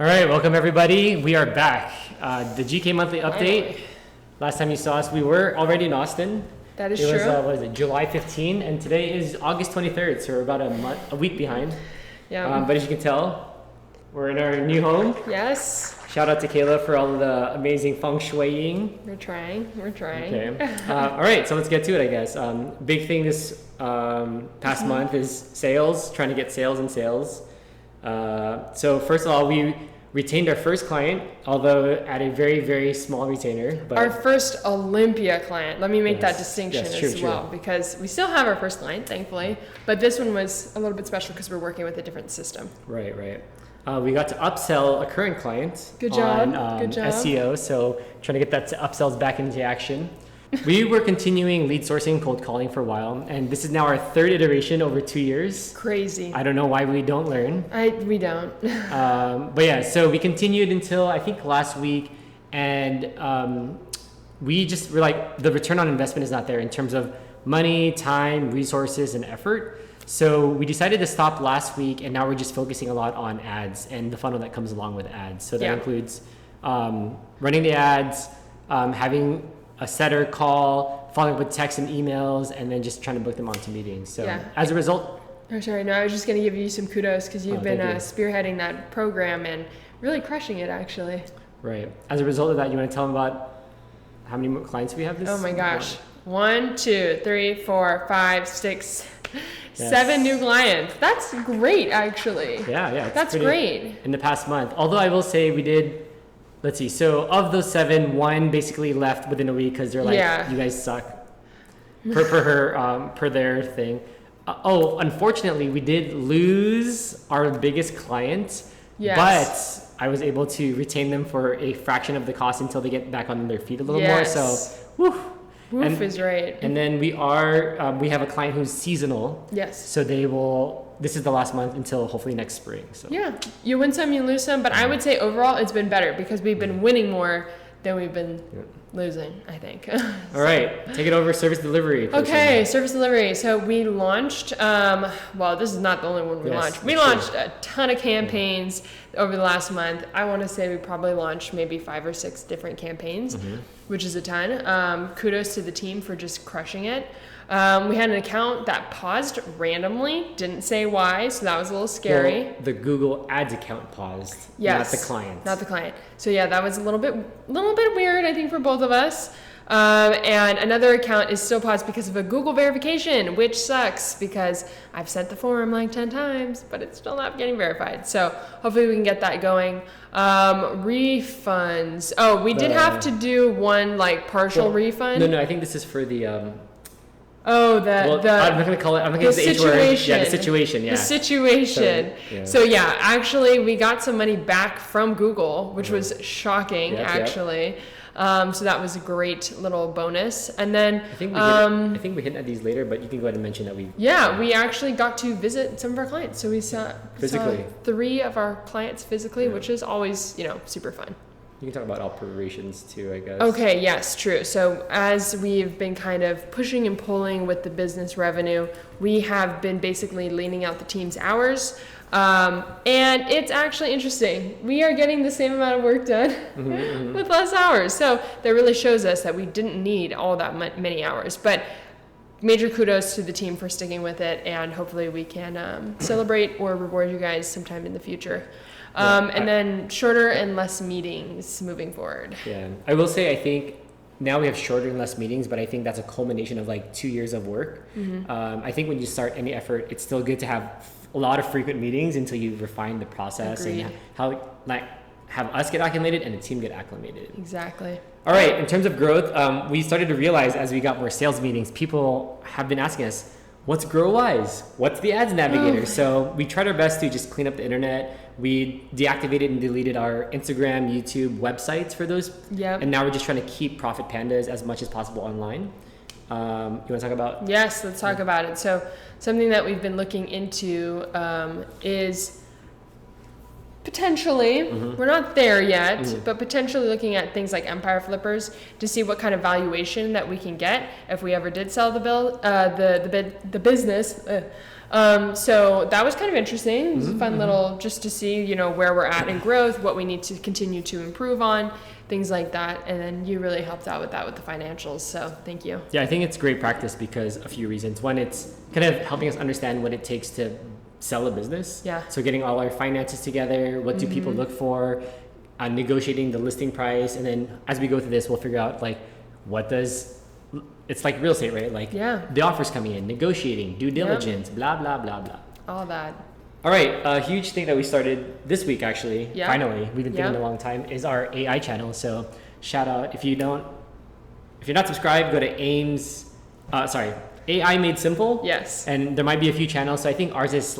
All right, welcome everybody. We are back. The GK Monthly Update. Last time you saw us, we were already in Austin. That is true. It was, what is it, July 15, and today is August 23rd, so we're about a week behind. Yeah. But as you can tell, we're in our new home. Yes. Shout out to Kayla for all of the amazing feng shuiing. We're trying. Okay. All right, so let's get to it, I guess. Big thing this past month is sales, trying to get sales and sales. So first of all, we retained our first client, although at a very, very small retainer. But our first Olympia client. Let me make that distinction as well, because we still have our first client, thankfully, but this one was a little bit special because we're working with a different system. Right. We got to upsell a current client. Good job. On SEO, so trying to get that upsells back into action. We were continuing lead sourcing, cold calling for a while, and this is now our third iteration over 2 years. Crazy. I don't know why we don't learn. We don't. But yeah, so we continued until I think last week, and we just were like, the return on investment is not there in terms of money, time, resources, and effort. So we decided to stop last week, and now we're just focusing a lot on ads and the funnel that comes along with ads. So that includes running the ads, having a setter call, following up with texts and emails, and then just trying to book them onto meetings. So as a result... Oh, sorry, no, I was just going to give you some kudos because you've been spearheading that program and really crushing it, actually. Right. As a result of that, you want to tell them about how many more clients we have this? Oh my gosh. 1, 2, 3, 4, 5, 6, 7 new clients. That's great, actually. Yeah. That's great. In the past month. Although I will say we did... Let's see. So of those 7, 1 basically left within a week because they're like, you guys suck. Per their thing. Unfortunately, we did lose our biggest client. Yes. But I was able to retain them for a fraction of the cost until they get back on their feet a little more. So, Woof is right. And then we have a client who's seasonal. Yes. So this is the last month until hopefully next spring. So yeah, you win some, you lose some, but I would say overall it's been better because we've been winning more than we've been losing, I think. All right, take it over, service delivery. Okay, service delivery. So we launched, well, this is not the only one we launched. We launched a ton of campaigns over the last month. I want to say we probably launched maybe 5 or 6 different campaigns, which is a ton. Kudos to the team for just crushing it. We had an account that paused randomly, didn't say why, so that was a little scary. Well, the Google Ads account paused, not the client. So yeah, that was a little bit weird, I think, for both of us. And another account is still paused because of a Google verification, which sucks because I've sent the form like 10 times, but it's still not getting verified. So hopefully we can get that going. Refunds. Oh, we did have to do one partial refund. No, I think this is for the... I'm not going to call it. I'm going to use the H word. Yeah, the situation. Yeah. The situation. So actually, we got some money back from Google, which was shocking, actually. So that was a great little bonus. And then I think we hit at these later, but you can go ahead and mention that we. Yeah, we actually got to visit some of our clients. So we saw 3 of our clients physically, which is always super fun. You can talk about operations too, I guess. Okay, yes, true. So as we've been kind of pushing and pulling with the business revenue, we have been basically leaning out the team's hours. And it's actually interesting. We are getting the same amount of work done with less hours. So that really shows us that we didn't need all that many hours. But major kudos to the team for sticking with it. And hopefully we can celebrate or reward you guys sometime in the future. And then shorter and less meetings moving forward. Yeah, I will say I think now we have shorter and less meetings, but I think that's a culmination of 2 years of work. I think when you start any effort, it's still good to have a lot of frequent meetings until you refine the process and have us get acclimated and the team get acclimated. Exactly. All right, in terms of growth, we started to realize as we got more sales meetings, people have been asking us, what's GrowWise? What's the Ads Navigator? So we tried our best to just clean up the internet. We deactivated and deleted our Instagram, YouTube websites for those. And now we're just trying to keep Profit Pandas as much as possible online. You want to talk about? Yes, let's talk about it. So something that we've been looking into is potentially, we're not there yet, but potentially looking at things like Empire Flippers to see what kind of valuation that we can get if we ever did sell the business. So that was kind of interesting. It was a fun little, just to see, you know, where we're at in growth, what we need to continue to improve on, things like that. And then you really helped out with that with the financials. So thank you. Yeah, I think it's great practice because a few reasons. One, it's kind of helping us understand what it takes to sell a business. Yeah. So getting all our finances together, what do people look for, negotiating the listing price, and then as we go through this, we'll figure out like it's like real estate, right? Like the offers coming in, negotiating, due diligence, blah blah blah blah. All that. All right, a huge thing that we started this week actually, finally, we've been thinking a long time, is our AI channel. So shout out if you're not subscribed, go to AI Made Simple. Yes. And there might be a few channels. So I think ours is /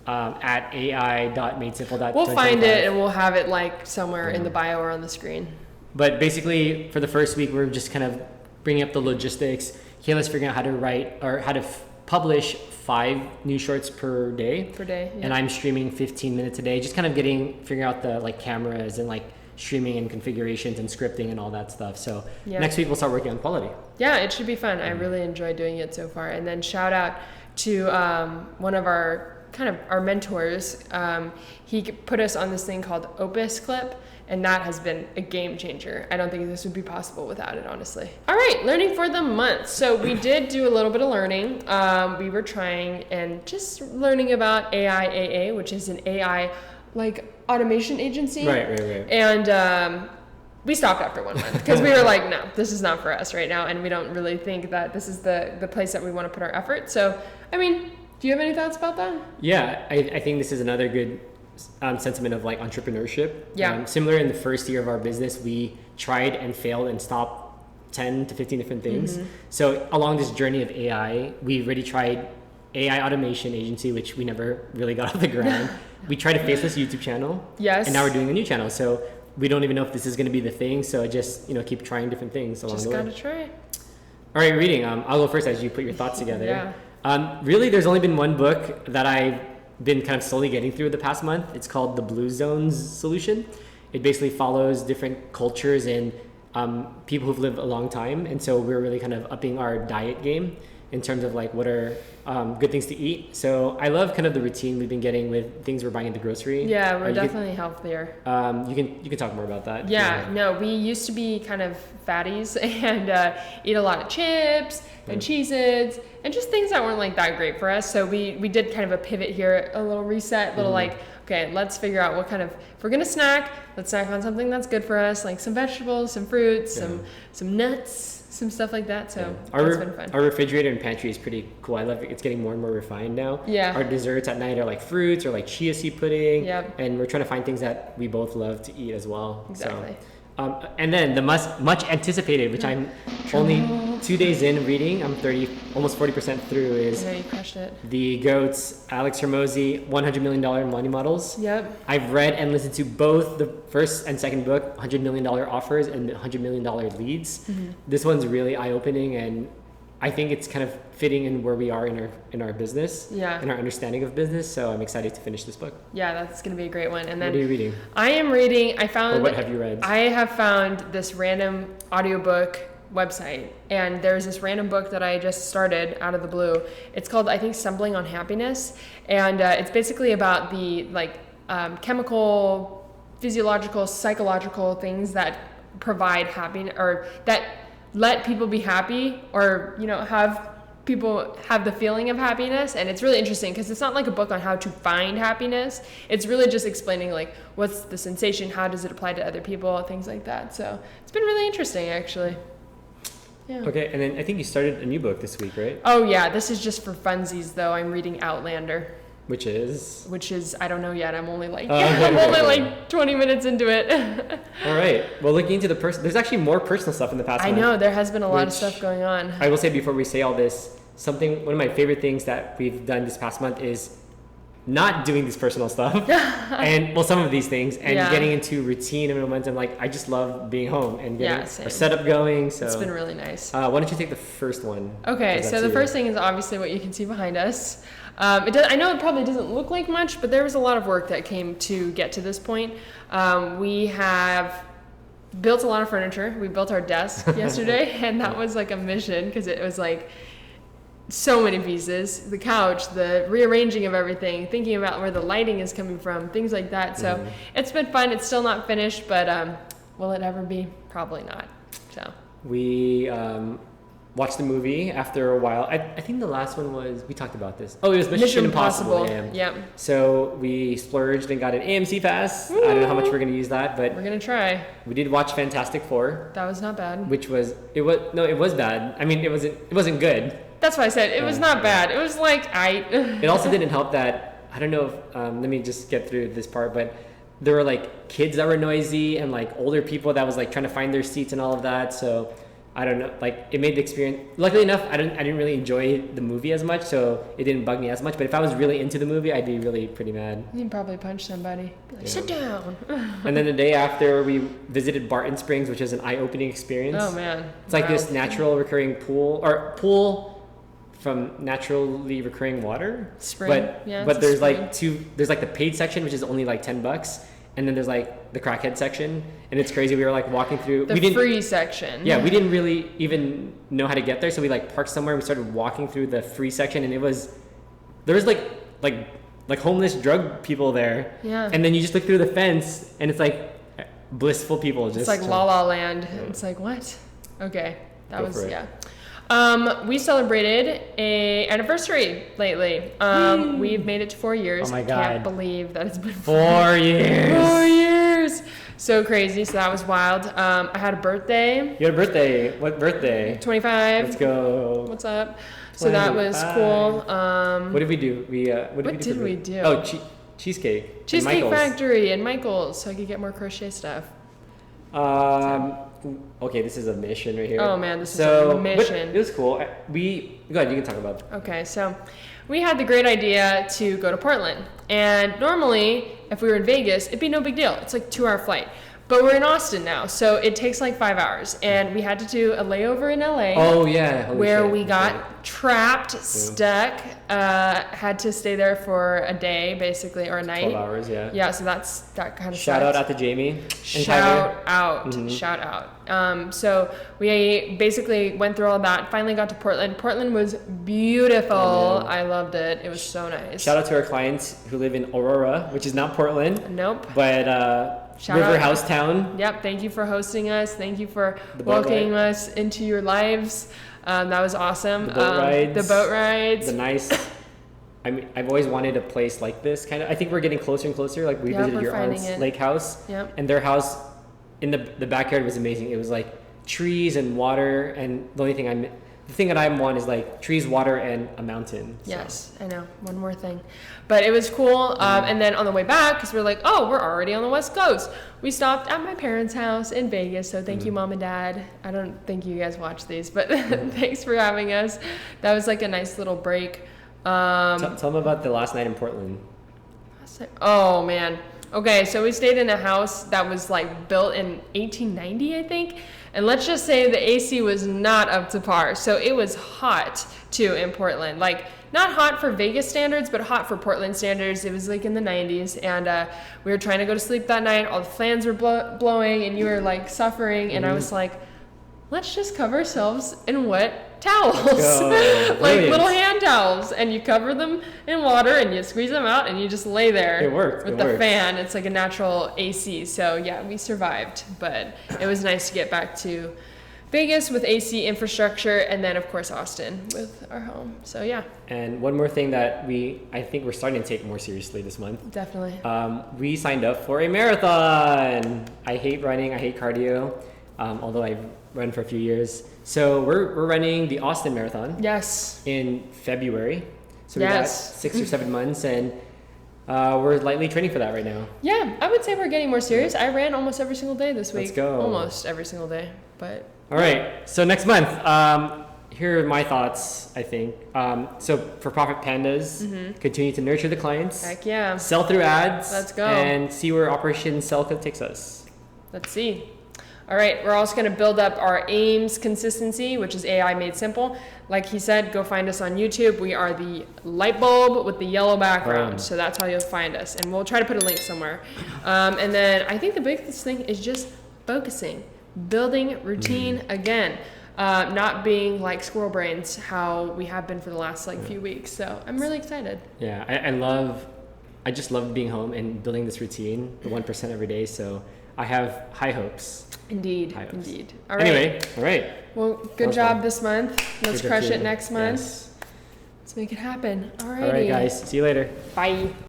at ai.madesimple. We'll find it and we'll have it like somewhere in the bio or on the screen. But basically, for the first week, we're just kind of bringing up the logistics. Kayla's figuring out how to write or how to publish 5 new shorts per day. And I'm streaming 15 minutes a day, just kind of figuring out the like cameras and like streaming and configurations and scripting and all that stuff. So next week we'll start working on quality. Yeah, it should be fun. I really enjoy doing it so far. And then shout out to one of our mentors. He put us on this thing called Opus Clip, and that has been a game changer. I don't think this would be possible without it, honestly. All right, learning for the month. So we did do a little bit of learning. We were trying and just learning about AIAA, which is an AI like automation agency. Right. And we stopped after 1 month because we were like, no, this is not for us right now, and we don't really think that this is the place that we want to put our effort. So, I mean, do you have any thoughts about that? Yeah, I think this is another good sentiment of like entrepreneurship. Yeah. Similar in the first year of our business, we tried and failed and stopped 10 to 15 different things. So along this journey of AI, we already tried AI automation agency, which we never really got off the ground. We tried a faceless YouTube channel. Yes. And now we're doing a new channel. So we don't even know if this is going to be the thing. So just, keep trying different things along the way. Just gotta try. All right, reading. I'll go first as you put your thoughts together. Yeah. Really, there's only been one book that I've been kind of slowly getting through the past month. It's called The Blue Zones Solution. It basically follows different cultures and people who've lived a long time. And so we're really kind of upping our diet game in terms of like what are good things to eat. So I love kind of the routine we've been getting with things we're buying at the grocery. Yeah, we're definitely healthier. You can talk more about that. Yeah, no, we used to be kind of fatties and eat a lot of chips and Cheez-Its and just things that weren't like that great for us. So we did kind of a pivot here, a little reset, little like, okay, let's figure out what kind of, if we're gonna snack, let's snack on something that's good for us, like some vegetables, some fruits, some nuts, some stuff like that. So it's been fun. Our refrigerator and pantry is pretty cool. I love it. It's getting more and more refined now. Yeah. Our desserts at night are like fruits or like chia seed pudding. Yep. And we're trying to find things that we both love to eat as well. Exactly. So, and then the much anticipated, which I'm only 2 days in reading, I'm almost 40% through, is you crushed it. The GOAT's Alex Hormozi $100 Million Money Models. Yep. I've read and listened to both the first and second book, $100 Million Offers and $100 Million Leads. This one's really eye-opening, and I think it's kind of fitting in where we are in our business, in our understanding of business. So I'm excited to finish this book. Yeah, that's going to be a great one. And then what are you reading? I am reading. Or what have you read? I have found this random audiobook website, and there's this random book that I just started out of the blue. It's called, I think, Stumbling on Happiness, and it's basically about the chemical, physiological, psychological things that provide happiness, or that let people be happy, or have people have the feeling of happiness. And it's really interesting because it's not like a book on how to find happiness. It's really just explaining like what's the sensation, how does it apply to other people, things like that. So it's been really interesting, actually. Yeah. Okay, and then I think you started a new book this week, right? Oh yeah, this is just for funsies though. I'm reading Outlander. Which is I don't know yet. I'm only like like 20 minutes into it. All right. Well, looking into there's actually more personal stuff in the past month. I know there has been a lot of stuff going on. I will say before we say all this, one of my favorite things that we've done this past month is not doing this personal stuff and some of these things and getting into routine and momentum. Like I just love being home and getting our setup going. So it's been really nice. Why don't you take the first one? Okay, so the first thing is obviously what you can see behind us. I know it probably doesn't look like much, but there was a lot of work that came to get to this point. We have built a lot of furniture. We built our desk yesterday, and that was like a mission because it was like so many pieces, the couch, the rearranging of everything, thinking about where the lighting is coming from, things like that. So it's been fun. It's still not finished, but will it ever be? Probably not. So we watched the movie after a while. I think the last one was, we talked about this. Oh, it was Mission Impossible. Yeah. So we splurged and got an AMC pass. Woo! I don't know how much we're going to use that, but we're going to try. We did watch Fantastic Four. That was not bad. It was bad. I mean, it wasn't good. That's why I said it was not bad. It was like, It also didn't help that, I don't know if, let me just get through this part, but there were like kids that were noisy and like older people that was like trying to find their seats and all of that. So I don't know, like it made the experience, luckily enough, I didn't really enjoy the movie as much, so it didn't bug me as much. But if I was really into the movie, I'd be really pretty mad. You'd probably punch somebody. Be like, sit down. And then the day after, we visited Barton Springs, which is an eye-opening experience. Oh man. It's like this natural recurring pool from naturally recurring water. Spring. But there's like there's like the paid section, which is only like $10. And then there's like the crackhead section, and it's crazy. We were like walking through the free section. Yeah, we didn't really even know how to get there, so we like parked somewhere and we started walking through the free section, and there was like homeless drug people there. Yeah. And then you just look through the fence, and it's like blissful people. It's like La La Land. Yeah. It's like what? Okay, we celebrated a anniversary lately. We've made it to 4 years. Oh my God. Can't believe that it's been 4 years. 4 years. So crazy. So that was wild. I had a birthday. You had a birthday. What birthday? 25. Let's go. What's up? So that was cool. What did we do? What did we do? Oh, cheesecake. Cheesecake Factory and Michael's, so I could get more crochet stuff. Okay, this is a mission right here. Oh man, this is a mission. It was cool. Go ahead, you can talk about it. Okay, so we had the great idea to go to Portland. And normally, if we were in Vegas, it'd be no big deal. It's like a 2-hour flight. But we're in Austin now, so it takes like 5 hours. And we had to do a layover in LA. Oh, yeah. Where we got trapped, stuck, had to stay there for a day, basically, or a night. 12 hours, yeah. Yeah, so that kind of Shout out to Jamie. Shout out. So we basically went through all that, finally got to Portland. Portland was beautiful. I loved it. It was so nice. Shout out to our clients who live in Aurora, which is not Portland. Nope. But River House Town. Yep. Thank you for hosting us. Thank you for welcoming us into your lives. That was awesome. The boat rides. The nice. I mean, I've always wanted a place like this. Kind of. I think we're getting closer and closer. Like we visited your aunt's lake house. Yep. And their house, in the backyard was amazing. It was like trees and water, and the thing that I want is like trees, water, and a mountain. So. Yes, I know. One more thing. But it was cool. And then on the way back, because we're like, oh, we're already on the West Coast. We stopped at my parents' house in Vegas. So thank you, Mom and Dad. I don't think you guys watch these, but thanks for having us. That was like a nice little break. Tell them about the last night in Portland. Oh, man. Okay, so we stayed in a house that was like built in 1890, I think. And let's just say the AC was not up to par. So it was hot too in Portland. Like not hot for Vegas standards, but hot for Portland standards. It was like in the 90s. And we were trying to go to sleep that night. All the fans were blowing and you were like suffering. And I was like, let's just cover ourselves in wet towels. Like little hand towels. And you cover them in water and you squeeze them out and you just lay there. It worked. With the fan. It's like a natural AC. So yeah, we survived. But it was nice to get back to Vegas with AC infrastructure, and then of course Austin with our home. So yeah. And one more thing that I think we're starting to take more seriously this month. Definitely. We signed up for a marathon. I hate running. I hate cardio. Although I've run for a few years. So we're running the Austin Marathon. Yes. In February. So we got 6 or 7 months, and we're lightly training for that right now. Yeah, I would say we're getting more serious. I ran almost every single day this week. Let's go. Almost every single day, but. All right. So next month, here are my thoughts. I think so. For Profit Pandas, continue to nurture the clients. Heck yeah. Sell through ads. Let's go. And see where Operation Selka takes us. Let's see. All right, we're also going to build up our AIMS consistency, which is AI made simple. Like he said, go find us on YouTube. We are the light bulb with the yellow background. So that's how you'll find us. And we'll try to put a link somewhere. And then I think the biggest thing is just focusing, building routine again. not being like squirrel brains, how we have been for the last like few weeks. So I'm really excited. Yeah, I just love being home and building this routine, the 1% every day. So I have high hopes. Indeed, High hopes. indeed. All right. Anyway, all right. Well, good job this month. Let's Good crush job, it next month. Yes. Let's make it happen. Alrighty. All right, guys. See you later. Bye.